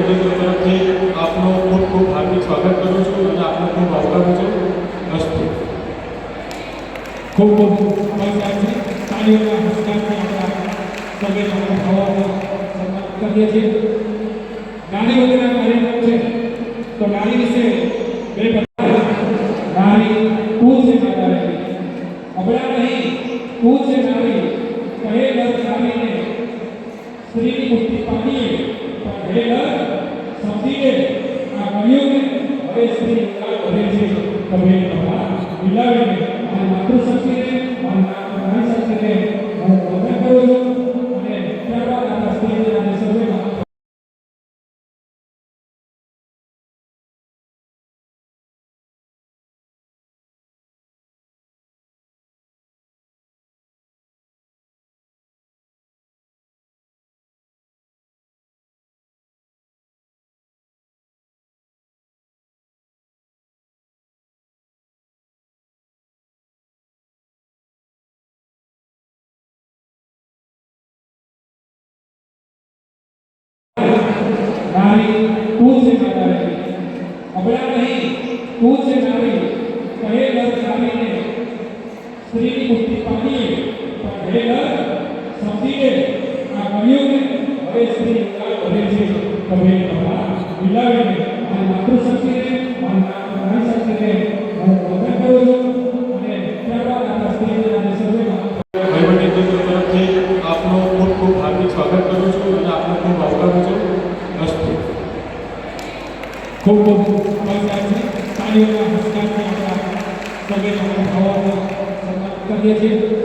વહીવટી તરફથી આપનો ખૂબ ખૂબ હાર્દિક સ્વાગત કરું છું અને આપનો ખૂબ આવકારું છું. અસ્તુ. ખૂબ ખૂબ આભાર છે. તાળીઓના હસ્તાક્ષરથી આપણે સર્વે ભાવોનો સન્માન કરીએ છીએ. નારી વગેરે કાર્યક્રમ છે તો નારી વિશે બે નારી કુલ છે નારી અબળા નહીં કુલ છે નારી કહે નર નારીને સ્ત્રીની મુક્તિ પામીએ પણ હે નર સમજીએ આ કળિયુગને હવે સ્ત્રી ભરે છે તમે મિલાવીને મારી માતૃશક્તિને મારી નારી શક્તિને હું વંદન કરું છું અને ત્યારબાદ આપણા સ્ત્રીને અને સર્વેમાં नारी कूल से नारी अबड़ा नहीं कूल से नारी कहे नर नारीने स्त्रीની મુક્તિ પામીએ પણ હે નર સમજીએ આ કળિયુગને હવે સ્ત્રી ભરે છે તમે મિલાવીને મારી માતૃશક્તિને મારી નારી શક્તિને હું વંદન કરું છું અને ત્યારબાદ આપણા સ્ત્રીને અને સર્વેમાં વહીવટી તરફથી આપનો ખૂબ ખૂબ હાર્દિક સ્વાગત કરું છું અને આપનો ખૂબ આવકારું છું. અસ્તુ. ખૂબ ખૂબ આભાર છે. તાળીઓના હસ્તાક્ષરથી આપણે સર્વે ભાવોનો સન્માન કરીએ છીએ.